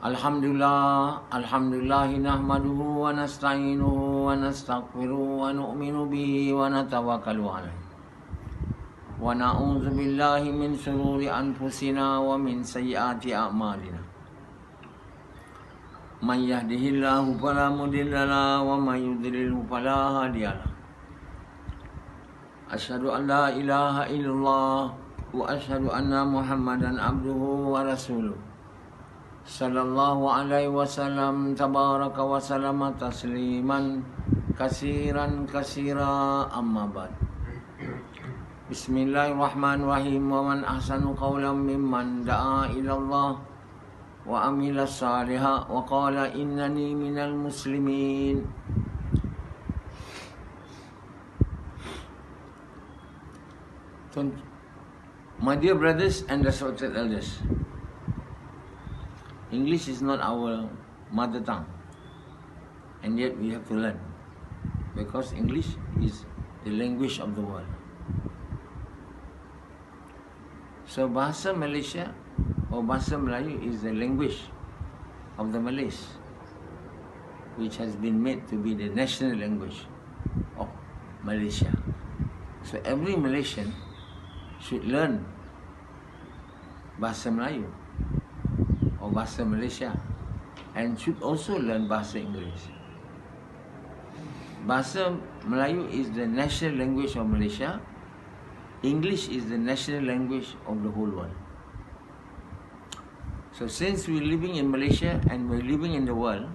Alhamdulillah, nahmaduhu wa nasta'inuhu wa nastaghfiruhu wa nu'minu bihi wa natawakkalu alayhi. Wa na'udzu billahi min shururi anfusina wa min sayyiati a'malina. Man yahdihillahu fala mudilla lahu wa man yudlilhu fala hadiya lahu. Asyhadu an la ilaha illallah wa asyhadu anna Muhammadan abduhu wa rasuluh. Sallallahu alaihi wasallam tabaraka wa sallama tasliman kasiran kasira amma ba'd. Bismillahirrahmanirrahim. Wa man ahsanu qawlan mimman da'a ila Allah wa amila salihan wa qala innani minal muslimin. My dear brothers and respected elders, English is not our mother tongue, and yet we have to learn, because English is the language of the world. So Bahasa Malaysia or Bahasa Melayu is the language of the Malays, which has been made to be the national language of Malaysia. So every Malaysian should learn Bahasa Melayu or Bahasa Malaysia, and should also learn Bahasa English. Bahasa Melayu is the national language of Malaysia. English is the national language of the whole world. So since we're living in Malaysia and we're living in the world,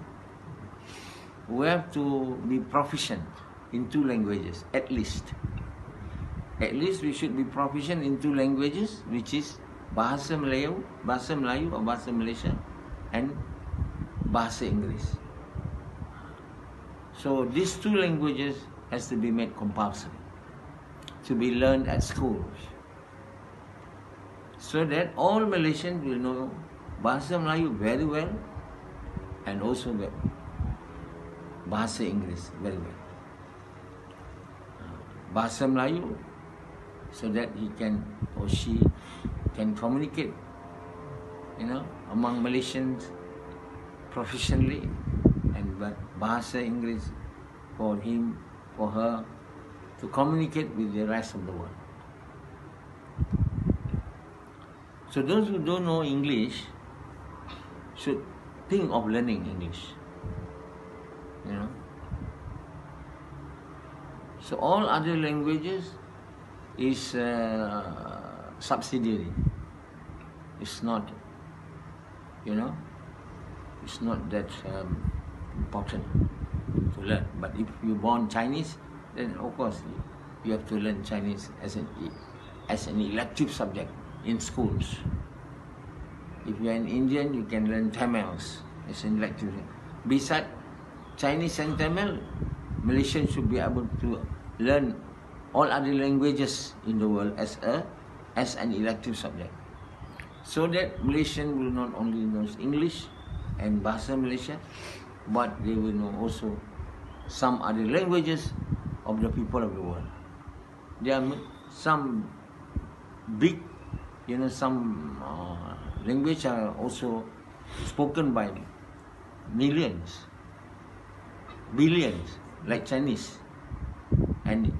we have to be proficient in two languages, at least. At least we should be proficient in two languages, which is Bahasa Melayu or Bahasa Malaysia, and Bahasa English. So these two languages has to be made compulsory to be learned at schools, so that all Malaysians will know Bahasa Melayu very well, and also the Bahasa English very well. Bahasa Melayu, so that he can or she can communicate, among Malaysians professionally, and Bahasa English for him, for her, to communicate with the rest of the world. So those who don't know English should think of learning English. So all other languages is subsidiary. It's not, it's not that important to learn. But if you're born Chinese, then of course you have to learn Chinese as an elective subject in schools. If you're an Indian, you can learn Tamil as an elective. Besides Chinese and Tamil, Malaysians should be able to learn all other languages in the world as an elective subject, so that Malaysian will not only know English and Bahasa Malaysia, but they will know also some other languages of the people of the world. There are some big, some language are also spoken by millions, billions, like Chinese and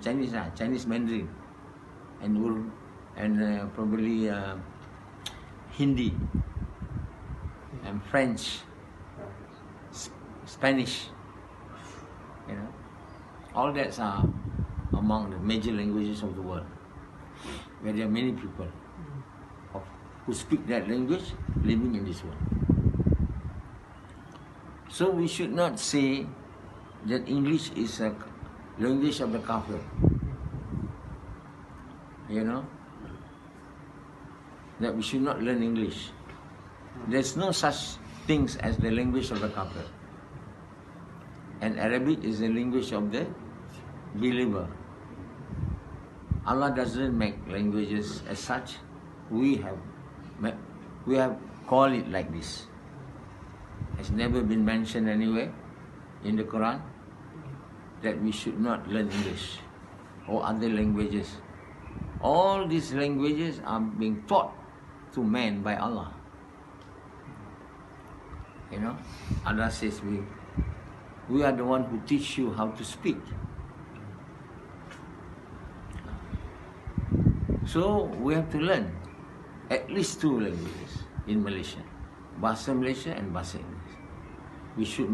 Chinese Mandarin, and Urdu, and probably Hindi and French, Spanish. All that are among the major languages of the world, where there are many people who speak that language living in this world. So we should not say that English is a language of the kafir. That we should not learn English. There's no such things as the language of the kafir. And Arabic is the language of the believer. Allah doesn't make languages as such. We have called it like this. It's never been mentioned anywhere in the Quran that we should not learn English or other languages. All these languages are being taught to man by Allah. You know, Allah says we are the one who teach you how to speak. So we have to learn at least 2 languages in Malaysia, Bahasa Malaysia and Bahasa English. We should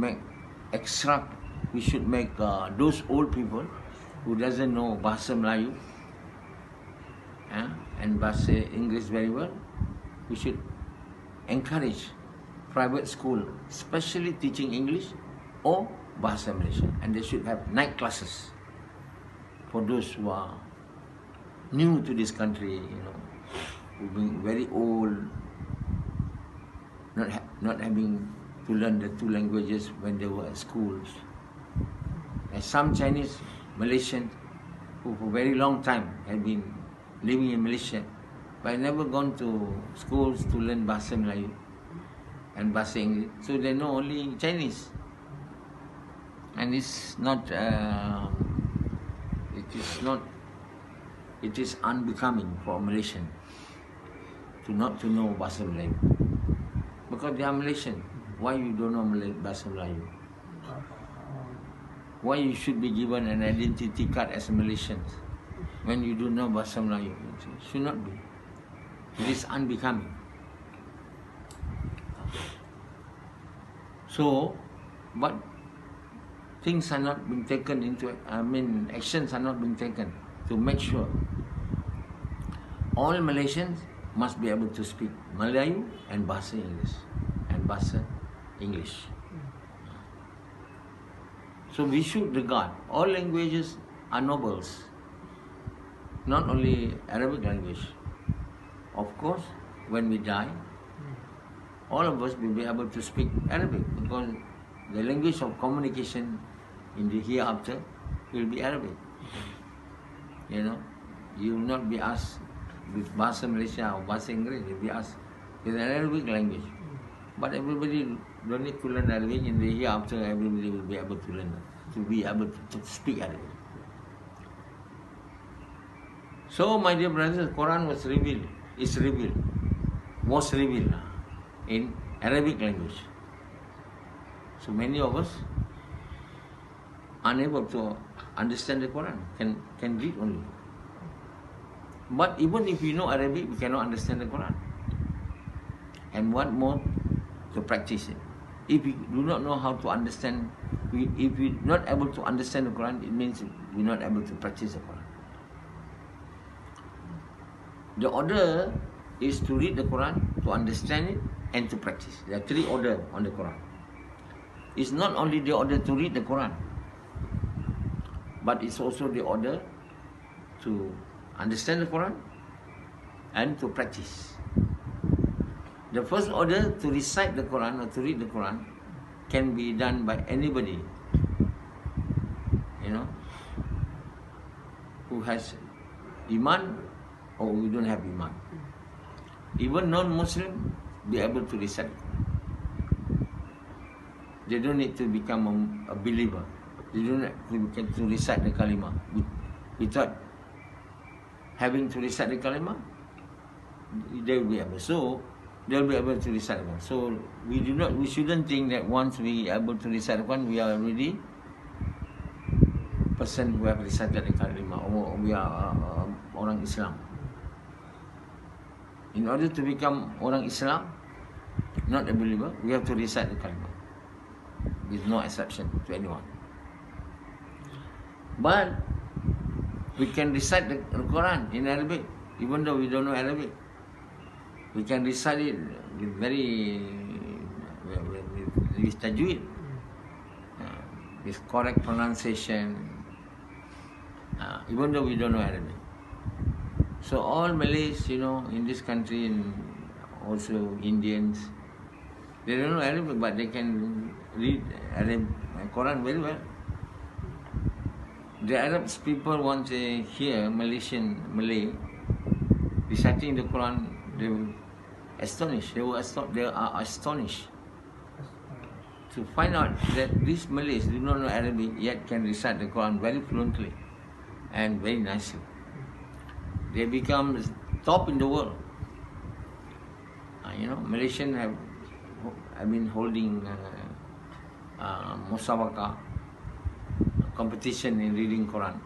make those old people who doesn't know Bahasa Melayu and Bahasa English very well, we should encourage private school, especially teaching English or Bahasa Malaysia, and they should have night classes for those who are new to this country, you know, who've been very old, not having to learn the 2 languages when they were at schools. And some Chinese Malaysians who for a very long time have been living in Malaysia but never gone to schools to learn Bahasa Melayu and Bahasa English, so they know only Chinese. And it is unbecoming for a Malaysian to not to know Bahasa Melayu, because they are Malaysian. Why you don't know Bahasa Melayu? Why you should be given an identity card as a Malaysian when you don't know Bahasa Melayu? It should not be. It is unbecoming. So, but things are not being taken into, actions are not being taken to make sure all Malaysians must be able to speak Melayu and Bahasa English and Bahasa English. So we should regard all languages are nobles, not only Arabic language. Of course, when we die, all of us will be able to speak Arabic, because the language of communication in the hereafter will be Arabic. You know, you will not be asked with Bahasa Malaysia or Bahasa English, you will be asked with an Arabic language. But everybody don't need to learn Arabic. In the hereafter, everybody will be able to learn, to be able to speak Arabic. So, my dear brothers, the Quran was revealed in Arabic language. So many of us unable to understand the Quran, can read only. But even if we know Arabic, we cannot understand the Quran. And what more to practice it? If we do not know how to understand, if we're not able to understand the Quran, it means we're not able to practice the Quran. The order is to read the Quran, to understand it, and to practice. There are 3 orders on the Quran. It's not only the order to read the Quran, but it's also the order to understand the Quran and to practice. The first order, to recite the Quran or to read the Quran, can be done by anybody, you know, who has Iman or who don't have Iman. Even non-Muslim be able to recite the Quran. They don't need to become a believer. They don't need to recite the kalimah. Without having to recite the kalimah, they will be able. So they will be able to recite the Quran. So we shouldn't think that once we are able to recite the Quran, we are already person who have recited the kalimah, or we are orang Islam. In order to become orang Islam, not a believer, we have to recite the kalimah with no exception to anyone. But we can recite the Quran in Arabic, even though we don't know Arabic. We can recite it with with tajweed, with correct pronunciation, even though we don't know Arabic. So all Malays, you know, in this country, and also Indians, they don't know Arabic, but they can read Quran very well. The Arab people, once they hear Malay reciting the Quran, they will astonished. They are astonished to find out that these Malays do not know Arabic, yet can recite the Quran very fluently and very nicely. They become top in the world. You know, Malaysians have holding musabaqah competition in reading Quran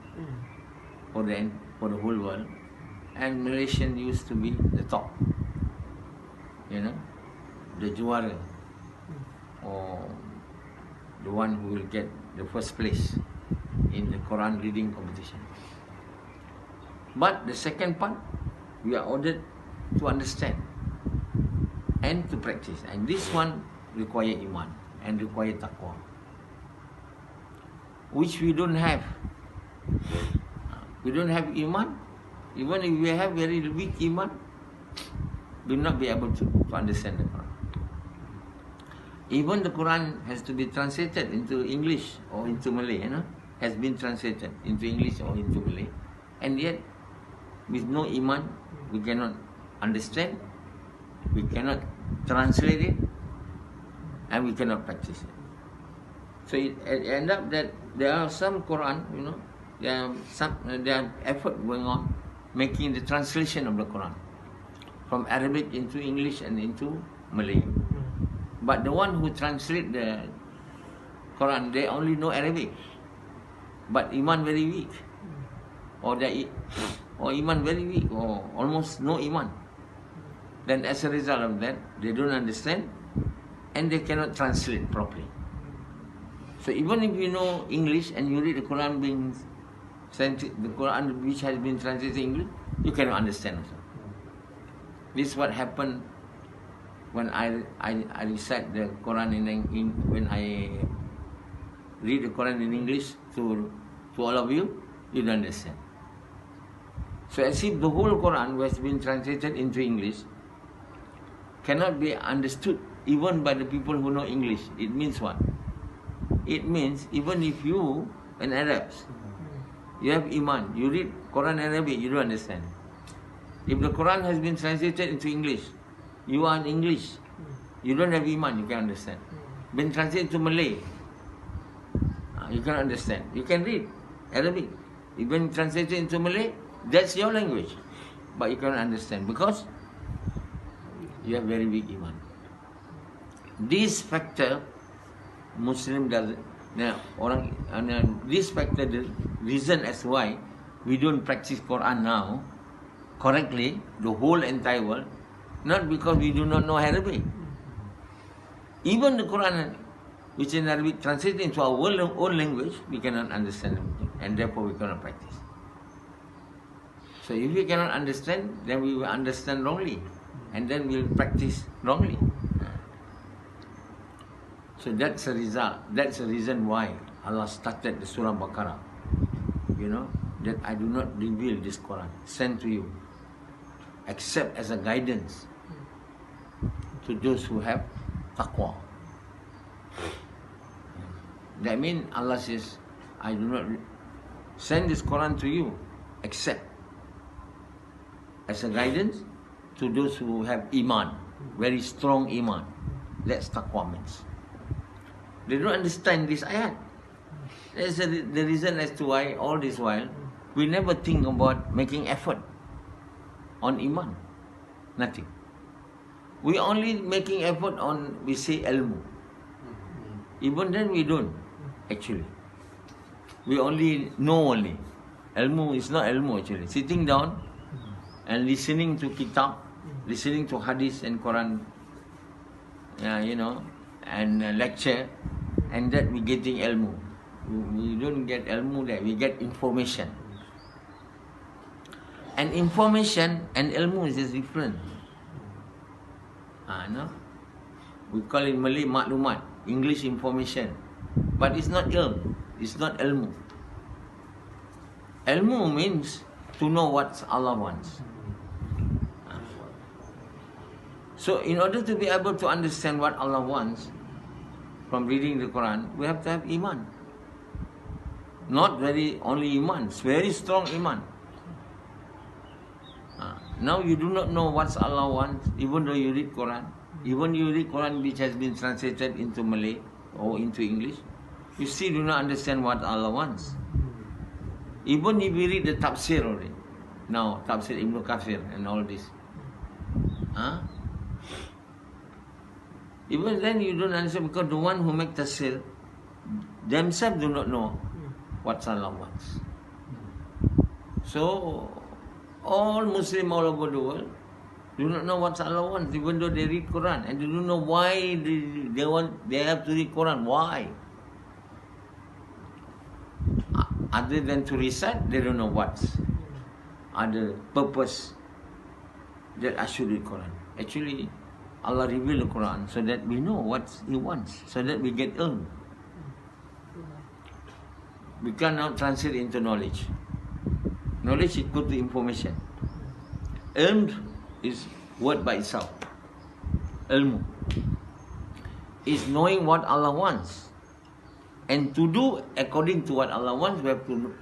for the whole world, and Malaysian used to be the top, the juara, or the one who will get the first place in the Quran reading competition. But the second part, we are ordered to understand and to practice, and this one require iman and require taqwa, which we don't have. We don't have iman. Even if we have very weak iman, we will not be able to understand the Quran. Even the Quran has to be translated into English or into Malay, has been translated into English or into Malay, and yet with no iman, we cannot understand, we cannot translate it, and we cannot practice it. So it ends up that there are some Quran, there are effort going on making the translation of the Quran from Arabic into English and into Malay. But the one who translate the Quran, they only know Arabic, but iman very weak, or iman very weak, or almost no iman. Then as a result of that, they don't understand and they cannot translate properly. So even if you know English and you read the Quran the Quran which has been translated in English, you cannot understand also. This is what happened when I recite the Quran when I read the Quran in English to all of you, you don't understand. So as if the whole Quran, which has been translated into English, cannot be understood even by the people who know English. It means what? It means even if you, an Arabs, you have iman, you read Quran in Arabic, you don't understand. If the Quran has been translated into English, you are in English, you don't have iman, you can understand. Been translated to Malay, you can understand. You can read Arabic. If been translated into Malay, that's your language, but you cannot understand because you have very weak iman. This factor, Muslim doesn't. This factor, the reason as why we don't practice Quran now correctly, the whole entire world, not because we do not know Arabic. Even the Quran, which in Arabic translated into our own language, we cannot understand everything, and therefore we cannot practice. So if we cannot understand, then we will understand wrongly, and then we will practice wrongly. So that's a result. That's the reason why Allah started the Surah Baqarah. That I do not reveal this Quran sent to you except as a guidance to those who have taqwa. That means Allah says, I do not send this Quran to you except as a guidance to those who have iman, very strong iman. That's taqwa means. They don't understand this ayat. That's the reason as to why all this while we never think about making effort on iman. Nothing. We only making effort on, we say, ilmu. Even then we don't, actually. We only know only. Ilmu is not ilmu actually. Sitting down and listening to kitab, listening to hadith and Quran, and lecture, and that we getting ilmu. We don't get ilmu there, we get information. And information and ilmu is just different. We call it Malay maklumat, English information. But it's not ilm, it's not ilmu. Ilmu means to know what Allah wants. So in order to be able to understand what Allah wants from reading the Quran, we have to have iman. Not very only iman, it's very strong iman. Now you do not know what Allah wants, even though you read Quran. Even you read Quran which has been translated into Malay or into English, you still do not understand what Allah wants. Even if you read the tafseer already, now tafseer Ibn Kathir and all this, Even then you don't understand, because the one who make tafseer themselves do not know what Allah wants. So all Muslims all over the world do not know what Allah wants, even though they read Quran, and they don't know why they have to read Quran. Why? Other than to recite, they don't know what's other purpose that I should read Quran. Actually, Allah revealed the Quran so that we know what He wants, so that we get ilm. We cannot translate into knowledge. Knowledge is equal to information. Ilm is word by itself. Ilmu is knowing what Allah wants. And to do according to what Allah wants, we have to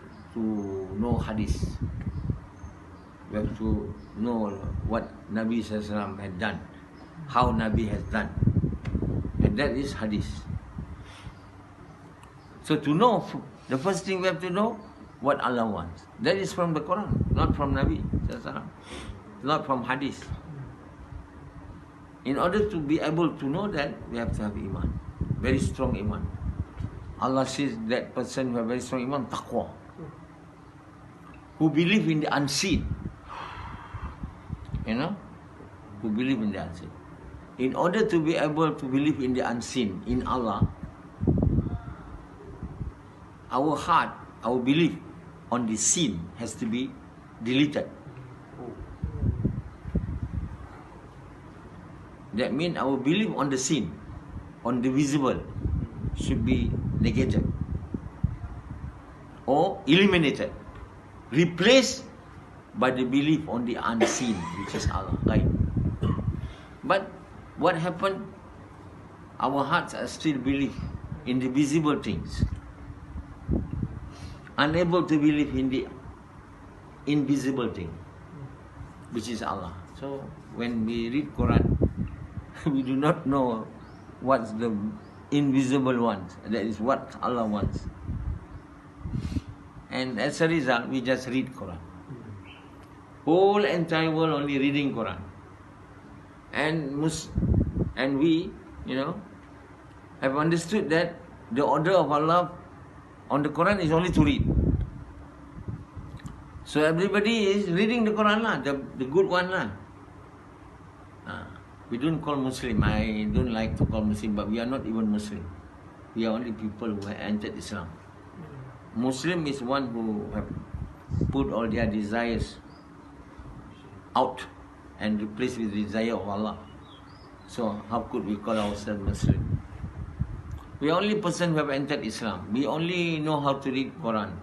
know hadith. We have to know what Nabi SAW had done, how Nabi has done. And that is hadith. So to know, the first thing we have to know what Allah wants. That is from the Quran, not from Nabi SAW, not from hadith. In order to be able to know that, we have to have iman, very strong iman. Allah says that person who has very strong iman, taqwa, who believe in the unseen. You know, who believe in the unseen. In order to be able to believe in the unseen, in Allah, our heart, our belief on the seen has to be deleted. That means our belief on the seen, on the visible, should be negated or eliminated, replaced by the belief on the unseen, which is Allah, right? But what happened? Our hearts are still believe in the visible things, unable to believe in the invisible thing, which is Allah. So when we read Quran, we do not know what's the invisible ones. That is what Allah wants. And as a result, we just read Quran. Whole entire world only reading Quran. And we, have understood that the order of Allah on the Quran is only to read. So everybody is reading the Quran lah, the good one lah. We don't call Muslim. I don't like to call Muslim, but we are not even Muslim. We are only people who have entered Islam. Muslim is one who have put all their desires out and replaced with the desire of Allah. So how could we call ourselves Muslim? We are only person who have entered Islam. We only know how to read Quran.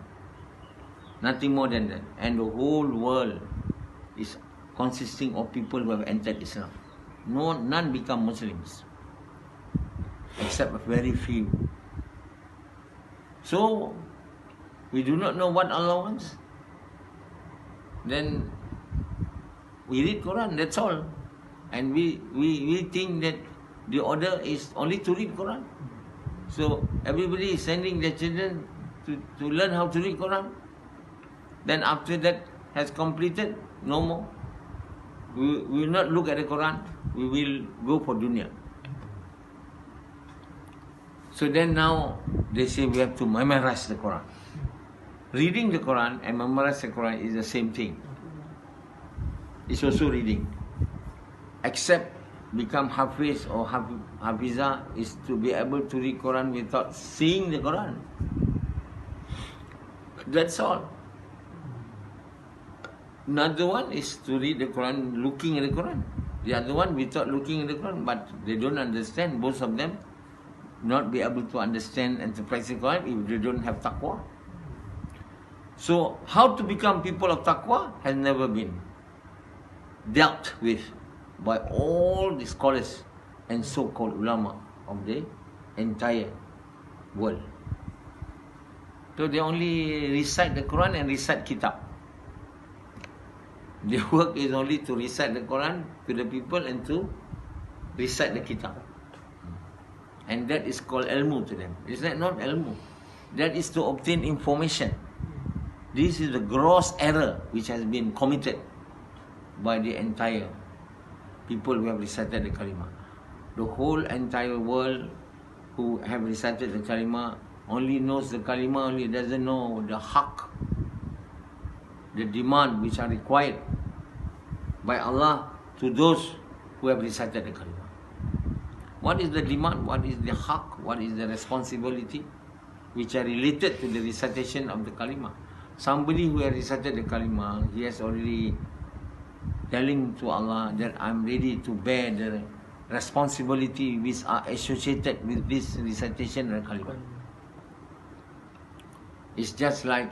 Nothing more than that. And the whole world is consisting of people who have entered Islam. None become Muslims, except a very few. So, we do not know what Allah wants. Then, we read Quran, that's all. And we think that the order is only to read Quran. So, everybody is sending their children to learn how to read Quran. Then after that has completed, no more. We will not look at the Quran. We will go for dunya. So then now they say we have to memorize the Quran. Reading the Quran and memorize the Quran is the same thing. It's also reading. Except become Hafiz or Hafiza is to be able to read Quran without seeing the Quran. That's all. Another one is to read the Quran looking at the Quran. The other one without looking at the Quran, but they don't understand. Both of them not be able to understand and to practice the Quran if they don't have taqwa. So how to become people of taqwa has never been dealt with by all the scholars and so-called ulama of the entire world. So they only recite the Quran and recite kitab. Their work is only to recite the Quran to the people and to recite the kitab. And that is called ilmu to them. Is that not ilmu? That is to obtain information. This is the gross error which has been committed by the entire people who have recited the kalimah. the whole entire world who have recited the kalima only knows the kalima, only doesn't know the haq, the demand which are required by Allah to those who have recited the kalima. What is the demand? What is the haq? What is the responsibility which are related to the recitation of the kalima? Somebody who has recited the kalima, he has already telling to Allah that I'm ready to bear the responsibility which are associated with this recitation of the kalima. It's just like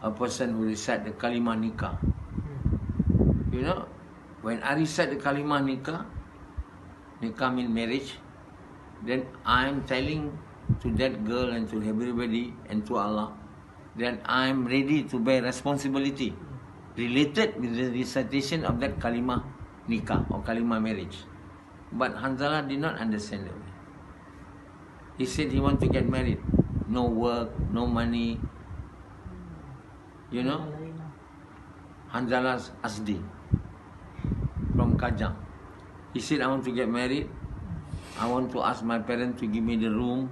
a person who recite the kalima nikah. You know, when I recite the kalima nikah, nikah means marriage, then I'm telling to that girl and to everybody and to Allah that I'm ready to bear responsibility related with the recitation of that kalima nikah or kalima marriage. But Hanzalah did not understand that. He said he want to get married. No work, no money. You know, Hanzalah's Asdi from Kajang. He said, I want to get married. I want to ask my parents to give me the room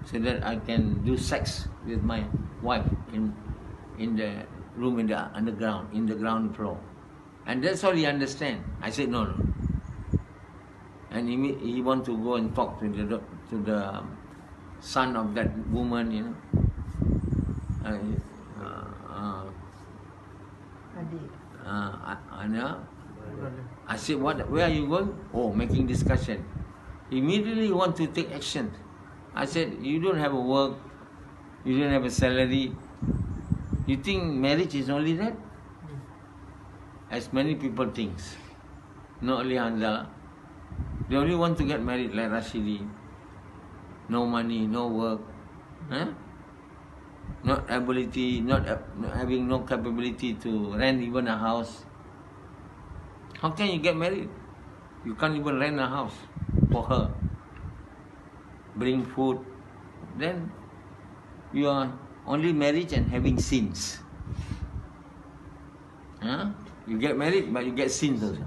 so that I can do sex with my wife in the room in the underground, in the ground floor. And that's all he understand. I said, no. And he want to go and talk to the son of that woman, you know. I said, where are you going? Oh, making discussion. Immediately you want to take action. I said, you don't have a work, you don't have a salary. You think marriage is only that? As many people think. Not only Hanzalah. They only want to get married like Rashidi. No money, no work. Not ability, not having no capability to rent even a house. How can you get married? You can't even rent a house for her. Bring food. Then you are only married and having sins. You get married but you get sins also.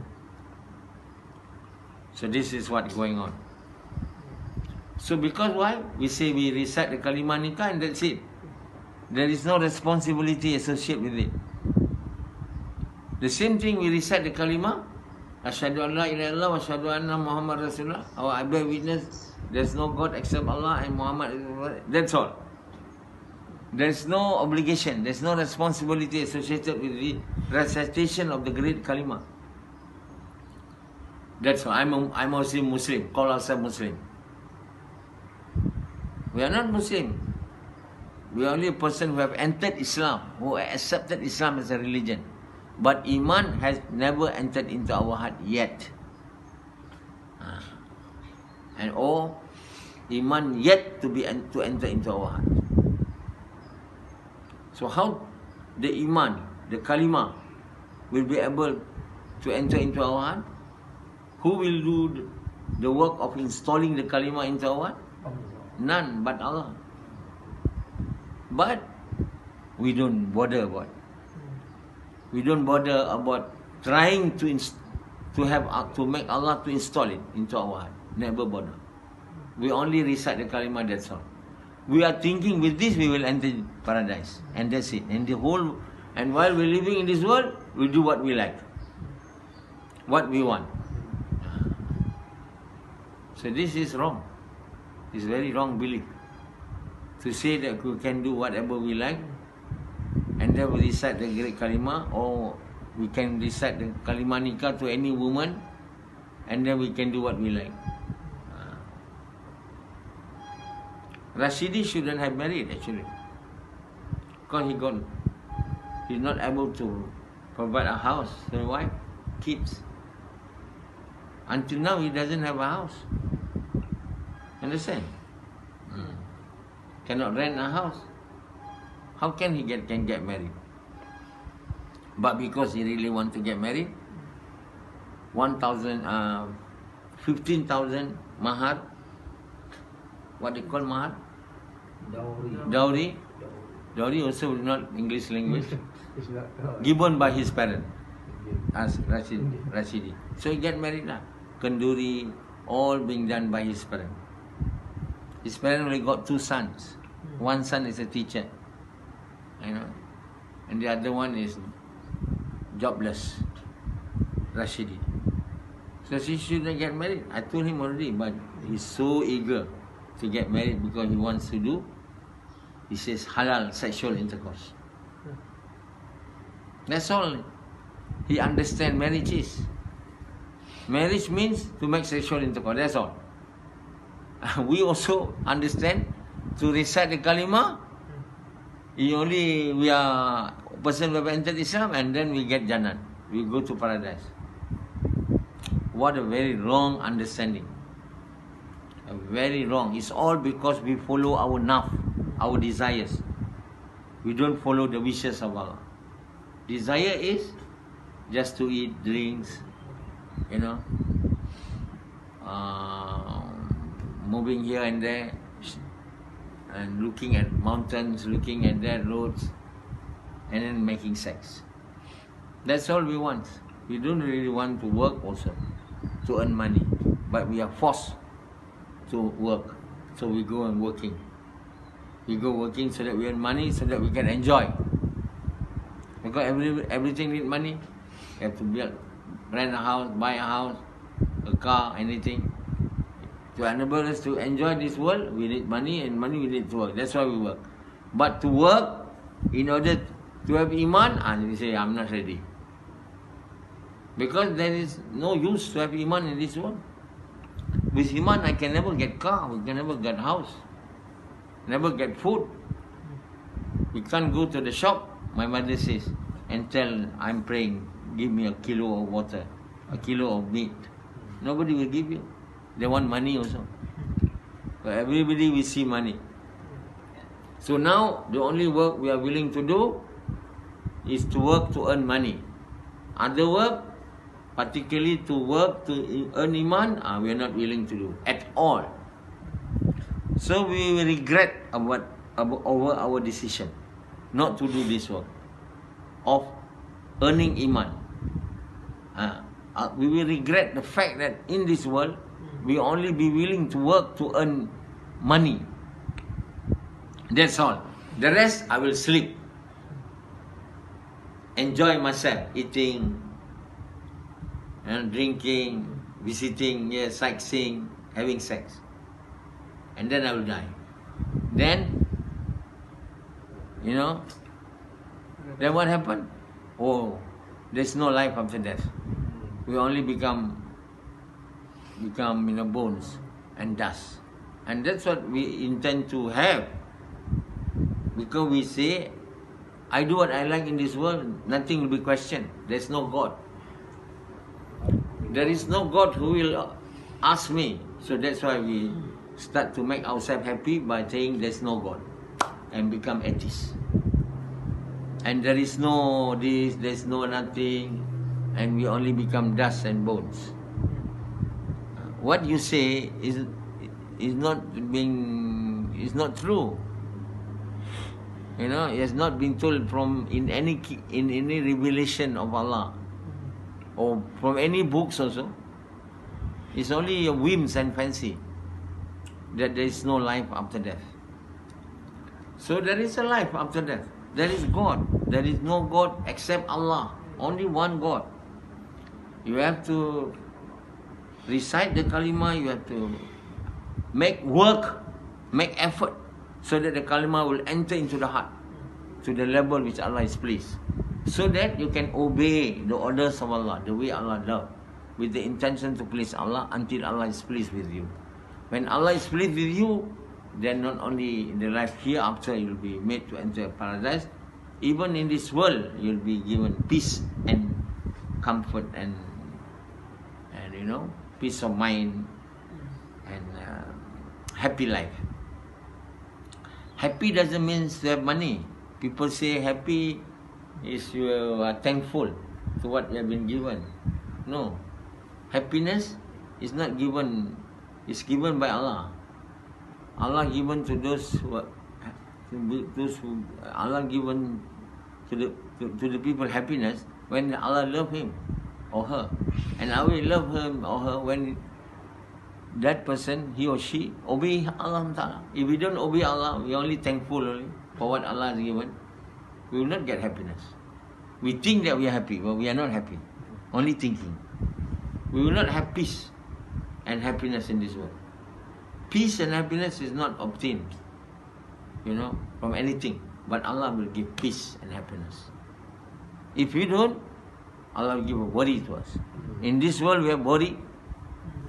So this is what's going on. So because why? We say we recite the kalimah nikah and that's it. There is no responsibility associated with it. The same thing we recite the kalimah, Asyhadu an la ilaha illallah wa asyhadu anna Muhammad Rasulullah. I bear witness there's no God except Allah and Muhammad is Rasulullah. That's all. There's no obligation, there's no responsibility associated with the recitation of the great kalimah. That's all. I'm a Muslim, call ourselves Muslim. We are not Muslim. We are only a person who have entered Islam, who accepted Islam as a religion. But Iman has never entered into our heart yet. And Iman yet to enter into our heart. So how the Iman, the Kalimah, will be able to enter into our heart? Who will do the work of installing the Kalimah into our heart? None but Allah. But we don't bother about it. We don't bother about trying to make Allah to install it into our heart. Never bother. We only recite the kalimah, that's all. We are thinking with this we will enter paradise. And that's it. And while we're living in this world, we do what we like. What we want. So this is wrong. It's very wrong belief. To say that we can do whatever we like and then we recite the great kalimah, or we can recite the kalimah nikah to any woman and then we can do what we like. Rashidi shouldn't have married actually, because he's not able to provide a house for his wife, kids. Until now he doesn't have a house. Understand? Cannot rent a house. How can he get married? But because he really want to get married, 15,000 mahar. What they call mahar? Dowry. Dowry also not English language. Given by his parents as Rashidi. So he get married lah. Kenduri, all being done by his parents. His parents only got 2 sons. One son is a teacher, and the other one is jobless, Rashidi. So she shouldn't get married. I told him already, but he's so eager to get married because he wants to do, he says, halal sexual intercourse. That's all. He understands marriage is. Marriage means to make sexual intercourse, that's all. We also understand to recite the kalima, we are person who have entered Islam and then we get Jalan. We go to paradise. What a very wrong understanding. Very wrong. It's all because we follow our nafs, our desires. We don't follow the wishes of Allah. Desire is just to eat, drinks, moving here and there, and looking at mountains, looking at their roads, and then making sex. That's all we want. We don't really want to work also, to earn money. But we are forced to work. So we go and working. We go working so that we earn money, so that we can enjoy. Because everything need money. You have to rent a house, buy a house, a car, anything. To enable us to enjoy this world, we need money, and money we need to work. That's why we work. But to work, in order to have iman, and we say, I'm not ready. Because there is no use to have iman in this world. With iman, I can never get car, we can never get house, never get food. We can't go to the shop, my mother says, and tell, I'm praying, give me a kilo of water, a kilo of meat. Nobody will give you. They want money also. So everybody will see money. So now, the only work we are willing to do is to work to earn money. Other work, particularly to work to earn iman, we are not willing to do at all. So we will regret over our decision not to do this work of earning iman. We will regret the fact that in this world, we only be willing to work to earn money. That's all. The rest, I will sleep. Enjoy myself, eating, and drinking, visiting, sightseeing, having sex. And then I will die. Then then what happened? Oh, there's no life after death. We only become bones and dust. And that's what we intend to have. Because we say, I do what I like in this world, nothing will be questioned. There's no God. There is no God who will ask me. So that's why we start to make ourselves happy by saying there's no God and become atheists. And there is no this, there's no nothing, and we only become dust and bones. What you say is not true. It has not been told in any revelation of Allah, or from any books also. It's only your whims and fancy that there is no life after death. So there is a life after death. There is God. There is no God except Allah. Only one God. You have to recite the kalima. You have to make work, make effort, so that the kalima will enter into the heart, to the level which Allah is pleased, so that you can obey the orders of Allah, the way Allah does, with the intention to please Allah until Allah is pleased with you. When Allah is pleased with you, then not only in the life hereafter you will be made to enter paradise, even in this world you will be given peace and comfort and peace of mind and happy life. Happy doesn't mean to have money. People say happy is you are thankful to what you have been given. No. Happiness is not given, it's given by Allah. Allah given to those who Allah given to the people happiness when Allah love him or her, and I will love him or her when that person, he or she, obey Allah Ta'ala. If we don't obey Allah, we are only thankful only for what Allah has given, we will not get happiness. We think that we are happy, but we are not happy. Only thinking. We will not have peace and happiness in this world. Peace and happiness is not obtained, from anything. But Allah will give peace and happiness. If we don't, Allah will give a worry to us. In this world we have worry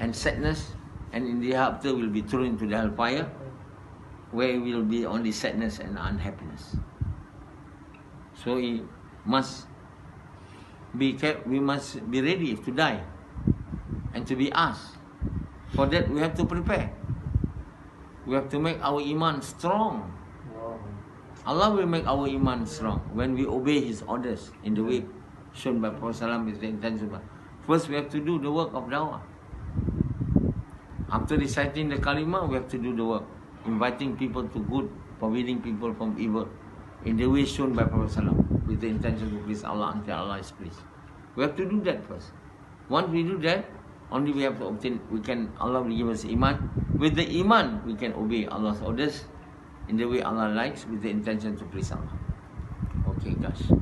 and sadness, and in the hereafter we will be thrown into the hellfire, where we will be only sadness and unhappiness. So we must be ready to die and to be asked. For that we have to prepare. We have to make our iman strong. Allah will make our iman strong when we obey His orders in the way shown by Prophet ﷺ with the intention. First we have to do the work of dawah. After reciting the kalimah, we have to do the work, inviting people to good, forbidding people from evil, in the way shown by Prophet ﷺ, with the intention to please Allah until Allah is pleased. We have to do that first. Once we do that, only we have to obtain, Allah will give us iman. With the iman, we can obey Allah's orders in the way Allah likes, with the intention to please Allah. Okay, guys.